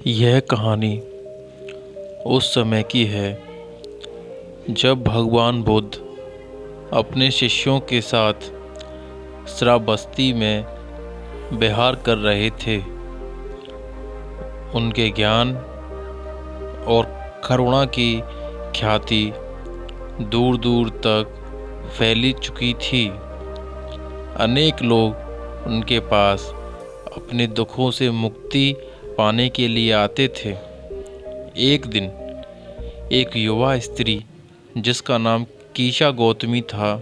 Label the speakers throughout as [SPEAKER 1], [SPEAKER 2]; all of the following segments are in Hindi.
[SPEAKER 1] यह कहानी उस समय की है जब भगवान बुद्ध अपने शिष्यों के साथ श्रावस्ती में विहार कर रहे थे। उनके ज्ञान और करुणा की ख्याति दूर दूर तक फैली चुकी थी। अनेक लोग उनके पास अपने दुखों से मुक्ति पाने के लिए आते थे। एक दिन एक युवा स्त्री जिसका नाम कीशा गौतमी था,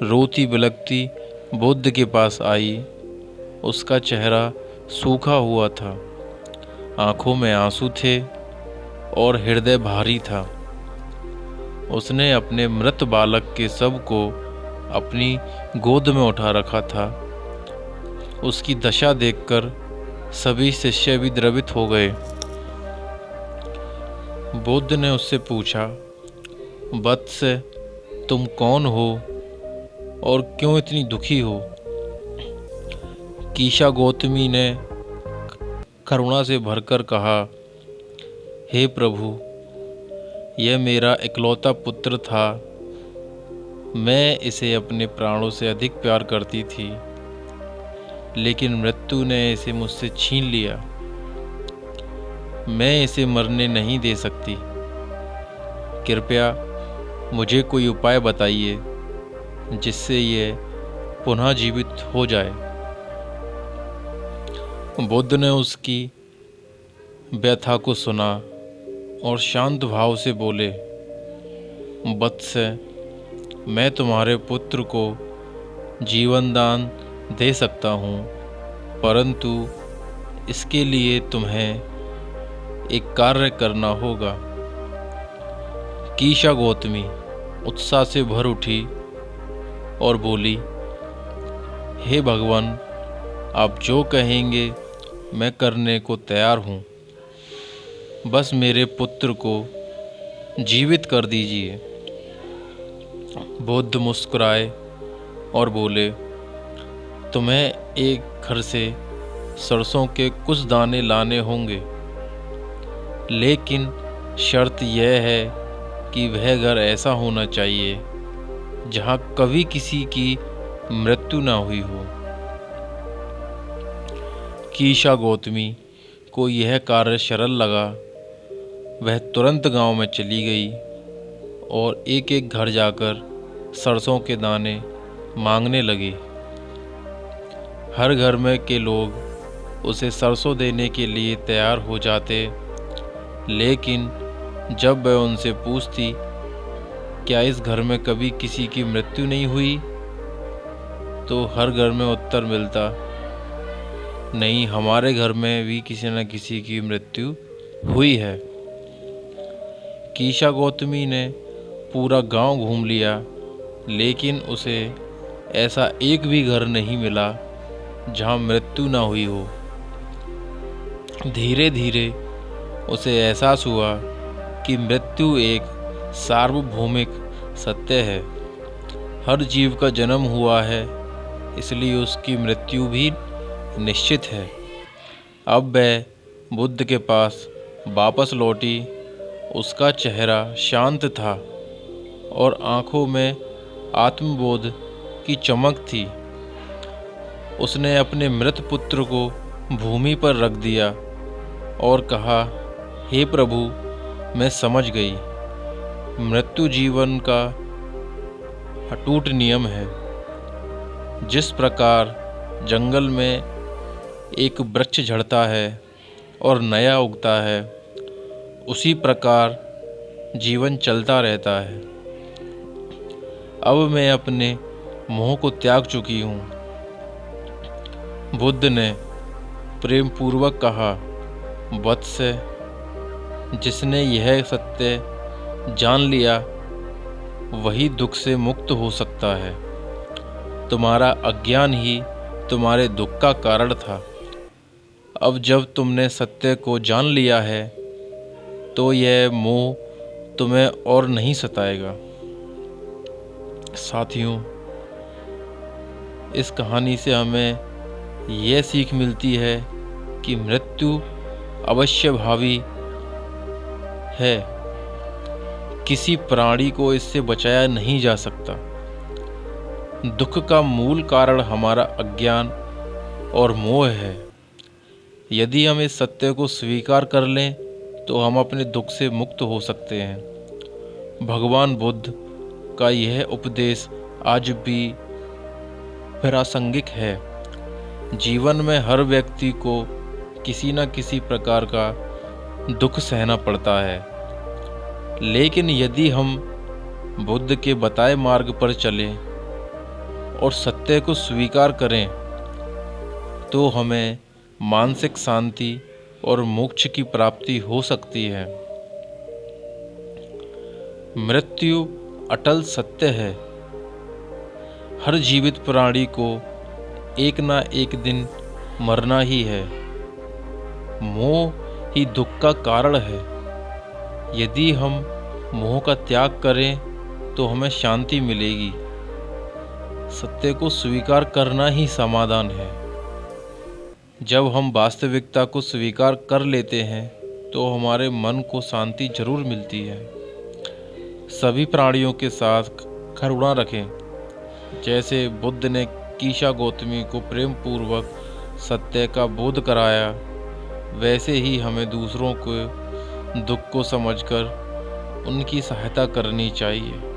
[SPEAKER 1] रोती बिलखती बुद्ध के पास आई। उसका चेहरा सूखा हुआ था, आंखों में आंसू थे और हृदय भारी था। उसने अपने मृत बालक के शव को अपनी गोद में उठा रखा था। उसकी दशा देखकर सभी शिष्य भी द्रवित हो गए। बुद्ध ने उससे पूछा, वत्स, तुम कौन हो और क्यों इतनी दुखी हो? कीशा गौतमी ने करुणा से भरकर कहा, हे प्रभु, यह मेरा इकलौता पुत्र था। मैं इसे अपने प्राणों से अधिक प्यार करती थी, लेकिन मृत्यु ने इसे मुझसे छीन लिया। मैं इसे मरने नहीं दे सकती। कृपया मुझे कोई उपाय बताइए जिससे यह पुनः जीवित हो जाए। बुद्ध ने उसकी व्यथा को सुना और शांत भाव से बोले, वत्स, मैं तुम्हारे पुत्र को जीवन दान दे सकता हूँ, परंतु इसके लिए तुम्हें एक कार्य करना होगा। कीशा गौतमी उत्साह से भर उठी और बोली, हे भगवान, आप जो कहेंगे मैं करने को तैयार हूँ। बस मेरे पुत्र को जीवित कर दीजिए। बुद्ध मुस्कुराए और बोले, तुम्हें एक घर से सरसों के कुछ दाने लाने होंगे, लेकिन शर्त यह है कि वह घर ऐसा होना चाहिए जहाँ कभी किसी की मृत्यु न हुई हो। कीशा गौतमी को यह कार्य सरल लगा। वह तुरंत गांव में चली गई और एक एक घर जाकर सरसों के दाने मांगने लगे। हर घर में के लोग उसे सरसों देने के लिए तैयार हो जाते, लेकिन जब वह उनसे पूछती, क्या इस घर में कभी किसी की मृत्यु नहीं हुई, तो हर घर में उत्तर मिलता, नहीं, हमारे घर में भी किसी न किसी की मृत्यु हुई है। कीशा गौतमी ने पूरा गांव घूम लिया, लेकिन उसे ऐसा एक भी घर नहीं मिला जहां मृत्यु न हुई हो। धीरे धीरे उसे एहसास हुआ कि मृत्यु एक सार्वभौमिक सत्य है। हर जीव का जन्म हुआ है, इसलिए उसकी मृत्यु भी निश्चित है। अब वह बुद्ध के पास वापस लौटी। उसका चेहरा शांत था और आंखों में आत्मबोध की चमक थी। उसने अपने मृत पुत्र को भूमि पर रख दिया और कहा, हे प्रभु, मैं समझ गई। मृत्यु जीवन का अटूट नियम है। जिस प्रकार जंगल में एक वृक्ष झड़ता है और नया उगता है, उसी प्रकार जीवन चलता रहता है। अब मैं अपने मोह को त्याग चुकी हूँ। बुद्ध ने प्रेम पूर्वक कहा, वत्स, जिसने यह सत्य जान लिया वही दुख से मुक्त हो सकता है। तुम्हारा अज्ञान ही तुम्हारे दुख का कारण था। अब जब तुमने सत्य को जान लिया है, तो यह मोह तुम्हें और नहीं सताएगा। साथियों, इस कहानी से हमें यह सीख मिलती है कि मृत्यु अवश्यभावी है। किसी प्राणी को इससे बचाया नहीं जा सकता। दुख का मूल कारण हमारा अज्ञान और मोह है। यदि हम इस सत्य को स्वीकार कर लें तो हम अपने दुख से मुक्त हो सकते हैं। भगवान बुद्ध का यह उपदेश आज भी प्रासंगिक है। जीवन में हर व्यक्ति को किसी न किसी प्रकार का दुख सहना पड़ता है, लेकिन यदि हम बुद्ध के बताए मार्ग पर चलें और सत्य को स्वीकार करें तो हमें मानसिक शांति और मोक्ष की प्राप्ति हो सकती है। मृत्यु अटल सत्य है। हर जीवित प्राणी को एक ना एक दिन मरना ही है। मोह ही दुख का कारण है। यदि हम मोह का त्याग करें तो हमें शांति मिलेगी। सत्य को स्वीकार करना ही समाधान है। जब हम वास्तविकता को स्वीकार कर लेते हैं तो हमारे मन को शांति जरूर मिलती है। सभी प्राणियों के साथ करुणा रखें। जैसे बुद्ध ने कीशा गौतमी को प्रेम पूर्वक सत्य का बोध कराया, वैसे ही हमें दूसरों के दुख को समझकर उनकी सहायता करनी चाहिए।